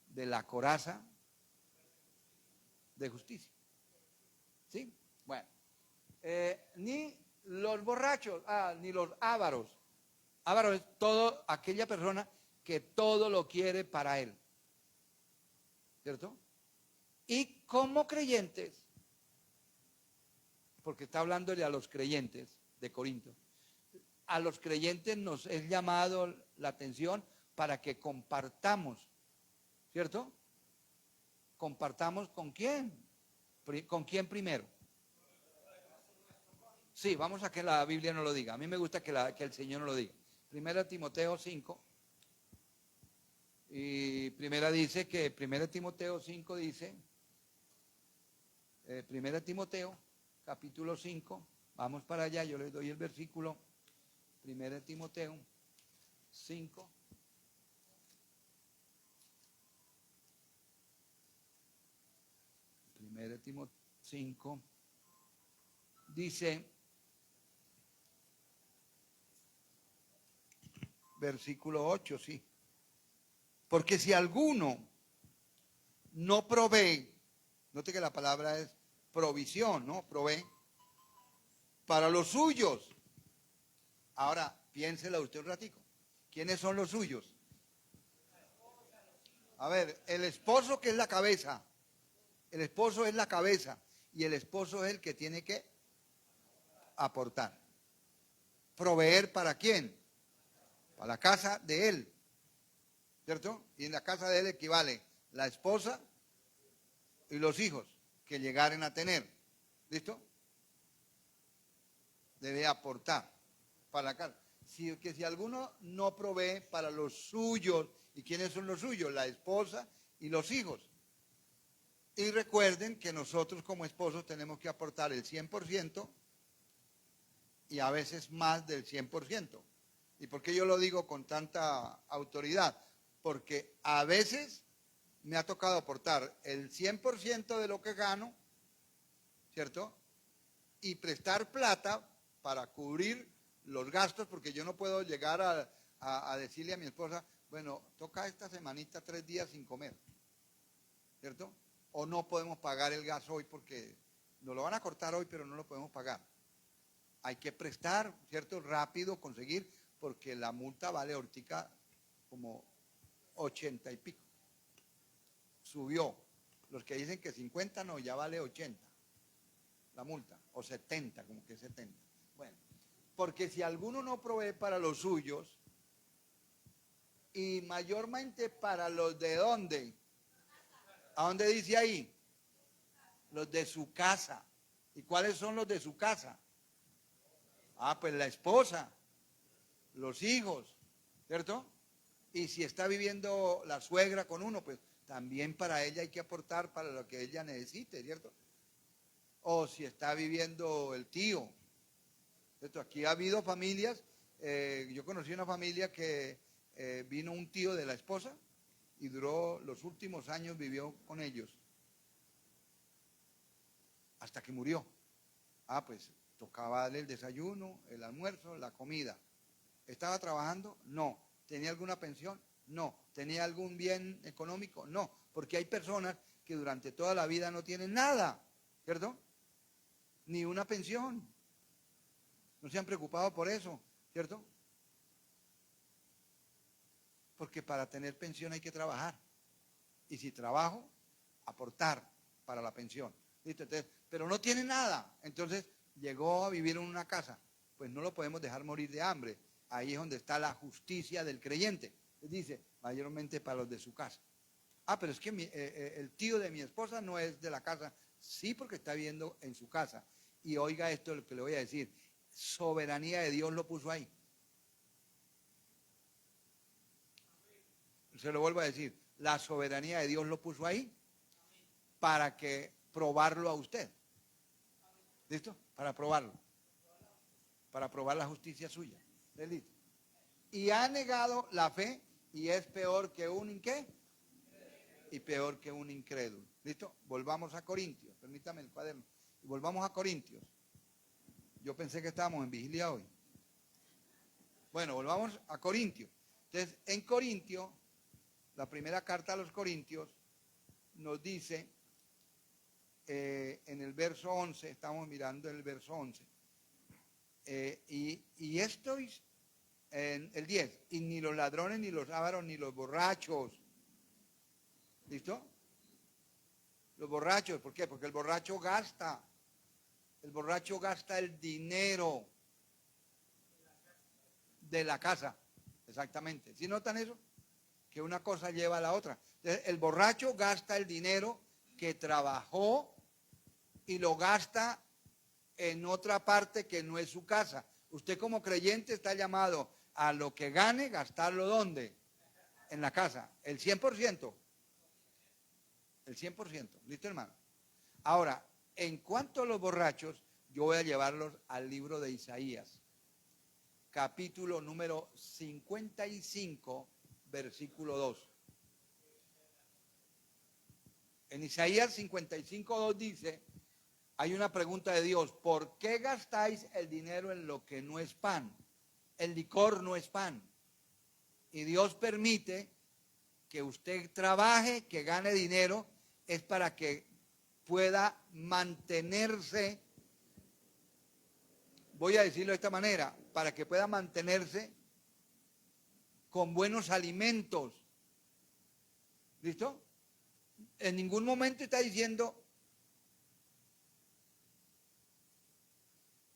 De la coraza de justicia. ¿Sí? Bueno. Ni los borrachos, ni los ávaros. Ávaro es todo aquella persona que todo lo quiere para él. ¿Cierto? Y como creyentes, porque está hablándole a los creyentes de Corinto, a los creyentes nos es llamado la atención para que compartamos, ¿cierto? Compartamos con quién. ¿Con quién primero? Sí, vamos a que la Biblia no lo diga. A mí me gusta que el Señor no lo diga. Primera Timoteo 5. Y primera dice que, Primera Timoteo 5 dice, Primera Timoteo, capítulo 5, vamos para allá, yo les doy el versículo, Primera Timoteo 5. Primera Timoteo 5, dice, versículo 8, sí. Porque si alguno no provee, note que la palabra es provisión, ¿no? Provee para los suyos. Ahora, piénsela usted un ratico. ¿Quiénes son los suyos? A ver, el esposo que es la cabeza. El esposo es la cabeza y el esposo es el que tiene que aportar. ¿Proveer para quién? Para la casa de él. ¿Cierto? Y en la casa de él equivale la esposa y los hijos que llegaren a tener. ¿Listo? Debe aportar para la casa. Si alguno no provee para los suyos, ¿y quiénes son los suyos? La esposa y los hijos. Y recuerden que nosotros como esposos tenemos que aportar el 100% y a veces más del 100%. ¿Y por qué yo lo digo con tanta autoridad? Porque a veces me ha tocado aportar el 100% de lo que gano ¿cierto? Y prestar plata para cubrir los gastos, porque yo no puedo llegar a decirle a mi esposa, bueno, toca esta semanita 3 días sin comer, ¿cierto? O no podemos pagar el gas hoy porque nos lo van a cortar hoy, pero no lo podemos pagar. Hay que prestar, ¿cierto? Rápido conseguir, porque la multa vale ahorita como 80 y pico. Subió. Los que dicen que 50 no, ya vale 80 la multa, o 70, como que 70. Bueno, porque si alguno no provee para los suyos, y mayormente para los de ¿dónde? ¿A dónde dice ahí? Los de su casa. ¿Y cuáles son los de su casa? Ah, pues la esposa, los hijos, ¿cierto? Y si está viviendo la suegra con uno, pues también para ella hay que aportar para lo que ella necesite, ¿cierto? O si está viviendo el tío, ¿cierto? Aquí ha habido familias, yo conocí una familia que vino un tío de la esposa y duró los últimos años, vivió con ellos, hasta que murió. Ah, pues tocaba darle el desayuno, el almuerzo, la comida. ¿Estaba trabajando? No. ¿Tenía alguna pensión? No. ¿Tenía algún bien económico? No. Porque hay personas que durante toda la vida no tienen nada, ¿cierto? Ni una pensión. No se han preocupado por eso, ¿cierto? Porque para tener pensión hay que trabajar. Y si trabajo, aportar para la pensión. ¿Listo? Entonces, pero no tiene nada. Entonces llegó a vivir en una casa. Pues no lo podemos dejar morir de hambre. Ahí es donde está la justicia del creyente. Dice, mayormente para los de su casa. Ah, pero es que el tío de mi esposa no es de la casa. Sí, porque está viviendo en su casa. Y oiga esto lo que le voy a decir. Soberanía de Dios lo puso ahí. Se lo vuelvo a decir. La soberanía de Dios lo puso ahí para que probarlo a usted. ¿Listo? Para probarlo. Para probar la justicia suya. ¿Listo? Y ha negado la fe y es peor que un ¿qué? Y peor que un incrédulo. ¿Listo? Volvamos a Corintios. Permítame el cuaderno. Y volvamos a Corintios. Yo pensé que estábamos en vigilia hoy. Bueno, volvamos a Corintios. Entonces, en Corintios, la primera carta a los Corintios nos dice, en el verso 11, estamos mirando el verso 11, y esto es en el 10, y ni los ladrones, ni los ávaros, ni los borrachos. ¿Listo? Los borrachos, ¿por qué? Porque el borracho gasta el dinero de la casa, exactamente. ¿Sí notan eso? Que una cosa lleva a la otra. Entonces, el borracho gasta el dinero que trabajó y lo gasta en otra parte que no es su casa. Usted como creyente está llamado a lo que gane, gastarlo ¿dónde? En la casa. El 100%. El 100%. ¿Listo, hermano? Ahora, en cuanto a los borrachos, yo voy a llevarlos al libro de Isaías, capítulo número 55, versículo 2. En Isaías 55, 2 dice, hay una pregunta de Dios, ¿por qué gastáis el dinero en lo que no es pan? El licor no es pan. Y Dios permite que usted trabaje, que gane dinero, es para que pueda mantenerse, voy a decirlo de esta manera, para que pueda mantenerse con buenos alimentos. ¿Listo? En ningún momento está diciendo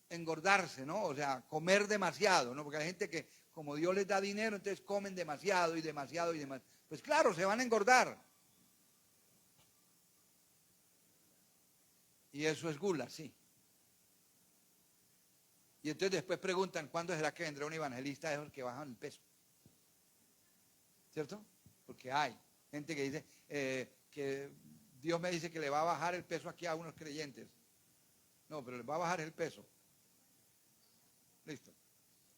engordarse, ¿no? O sea, comer demasiado, ¿no? Porque hay gente que, como Dios les da dinero, entonces comen demasiado y demasiado y demasiado. Pues claro, se van a engordar. Y eso es gula, sí. Y entonces después preguntan, ¿cuándo será que vendrá un evangelista de esos que bajan el peso? ¿Cierto? Porque hay gente que dice que Dios me dice que le va a bajar el peso aquí a unos creyentes. No, pero les va a bajar el peso. Listo,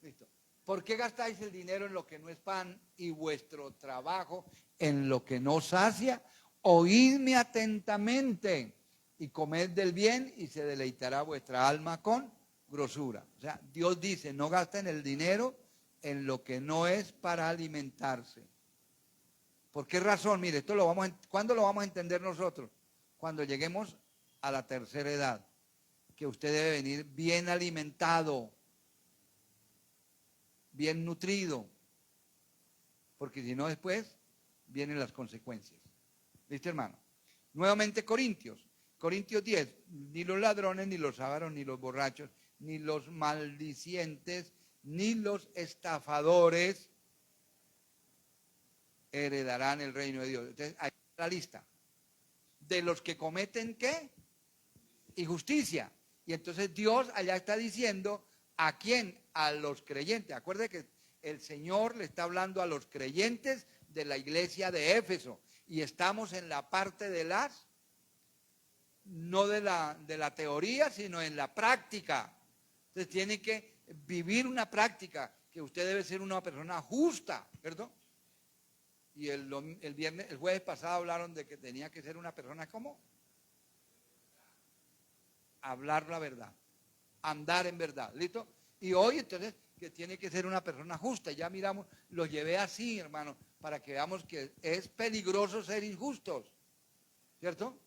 listo. ¿Por qué gastáis el dinero en lo que no es pan y vuestro trabajo en lo que no sacia? Oídme atentamente. y comed del bien y se deleitará vuestra alma con grosura. O sea, Dios dice, no gasten el dinero en lo que no es para alimentarse. ¿Por qué razón? Mire, ¿cuándo lo vamos a entender nosotros? Cuando lleguemos a la tercera edad, que usted debe venir bien alimentado, bien nutrido, porque si no después vienen las consecuencias. ¿Viste, hermano? Nuevamente Corintios 10, ni los ladrones, ni los ávaros, ni los borrachos, ni los maldicientes, ni los estafadores heredarán el reino de Dios. Entonces, ahí está la lista de los que cometen ¿qué? Injusticia. Y entonces Dios allá está diciendo, ¿a quién? A los creyentes. Acuerde que el Señor le está hablando a los creyentes de la iglesia de Éfeso. Y estamos en la parte de no de la teoría, sino en la práctica. Entonces tiene que vivir una práctica, que usted debe ser una persona justa, ¿verdad? Y el jueves pasado hablaron de que tenía que ser una persona ¿cómo? Hablar la verdad, andar en verdad, ¿listo? Y hoy entonces que tiene que ser una persona justa. Ya miramos, lo llevé así, hermano, para que veamos que es peligroso ser injustos, ¿cierto?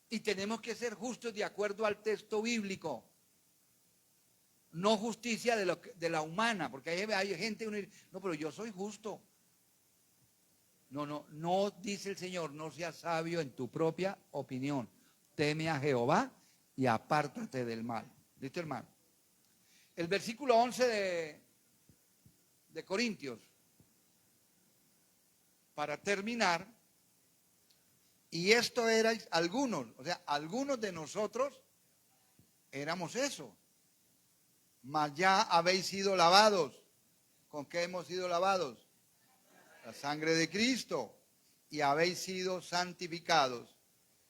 Y tenemos que ser justos de acuerdo al texto bíblico. No justicia de la humana, porque hay gente que uno dice, no, pero yo soy justo. No dice el Señor, no seas sabio en tu propia opinión. Teme a Jehová y apártate del mal. ¿Listo, hermano? El versículo 11 de Corintios, para terminar, y esto erais algunos, o sea, algunos de nosotros éramos eso. Mas ya habéis sido lavados. ¿Con qué hemos sido lavados? La sangre de Cristo. Y habéis sido santificados.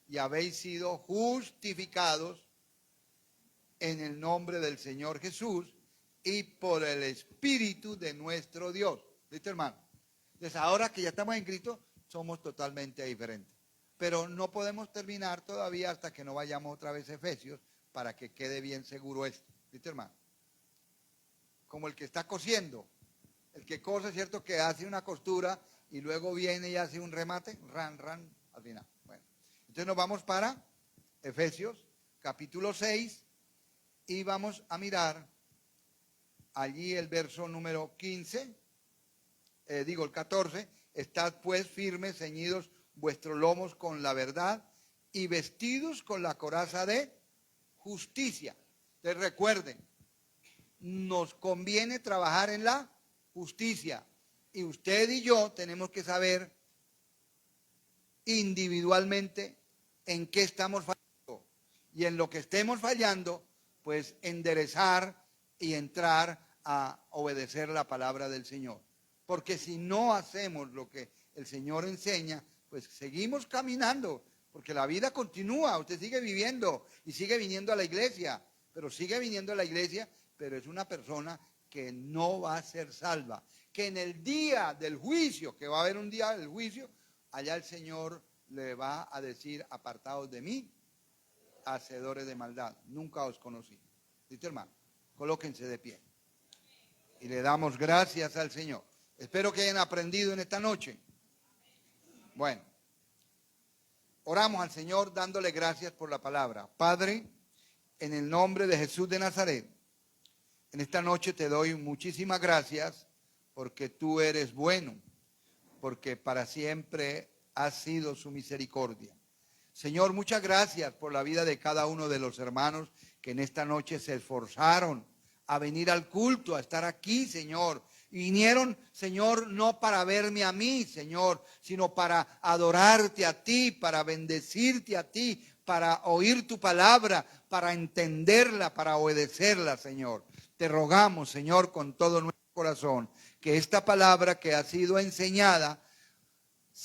Y habéis sido justificados en el nombre del Señor Jesús y por el Espíritu de nuestro Dios. ¿Listo, hermano? Entonces, ahora que ya estamos en Cristo, somos totalmente diferentes. Pero no podemos terminar todavía hasta que no vayamos otra vez a Efesios para que quede bien seguro esto. ¿Listo, hermano? Como el que está cosiendo. El que cose, ¿cierto? Que hace una costura y luego viene y hace un remate. Ran, al final. Bueno. Entonces nos vamos para Efesios, capítulo 6, y vamos a mirar allí el verso número 15, el 14. Estad pues firmes, ceñidos vuestros lomos con la verdad y vestidos con la coraza de justicia. Entonces recuerden, nos conviene trabajar en la justicia. Y usted y yo tenemos que saber individualmente en qué estamos fallando. Y en lo que estemos fallando, pues enderezar y entrar a obedecer la palabra del Señor. Porque si no hacemos lo que el Señor enseña, pues seguimos caminando. Porque la vida continúa, usted sigue viviendo y sigue viniendo a la iglesia. Pero sigue viniendo a la iglesia, pero es una persona que no va a ser salva. Que en el día del juicio, que va a haber un día del juicio, allá el Señor le va a decir, apartados de mí, hacedores de maldad, nunca os conocí. ¿Listo, hermano? Colóquense de pie. Y le damos gracias al Señor. Espero que hayan aprendido en esta noche. Bueno, oramos al Señor dándole gracias por la palabra. Padre, en el nombre de Jesús de Nazaret, en esta noche te doy muchísimas gracias porque tú eres bueno, porque para siempre has sido su misericordia. Señor, muchas gracias por la vida de cada uno de los hermanos que en esta noche se esforzaron a venir al culto, a estar aquí, Señor. Y vinieron, Señor, no para verme a mí, Señor, sino para adorarte a ti, para bendecirte a ti, para oír tu palabra, para entenderla, para obedecerla, Señor. Te rogamos, Señor, con todo nuestro corazón, que esta palabra que ha sido enseñada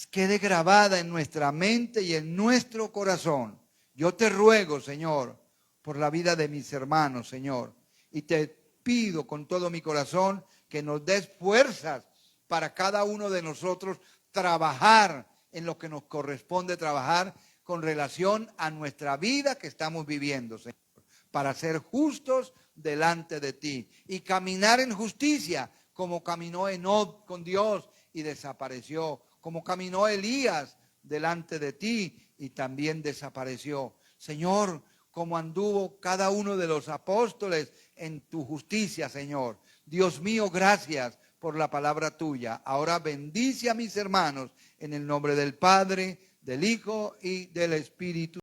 quede grabada en nuestra mente y en nuestro corazón. Yo te ruego, Señor, por la vida de mis hermanos, Señor, y te pido con todo mi corazón que nos des fuerzas para cada uno de nosotros trabajar en lo que nos corresponde trabajar, con relación a nuestra vida que estamos viviendo, Señor, para ser justos delante de ti y caminar en justicia, como caminó Enoc con Dios y desapareció, como caminó Elías delante de ti y también desapareció. Señor, como anduvo cada uno de los apóstoles en tu justicia, Señor. Dios mío, gracias por la palabra tuya. Ahora bendice a mis hermanos en el nombre del Padre, del Hijo y del Espíritu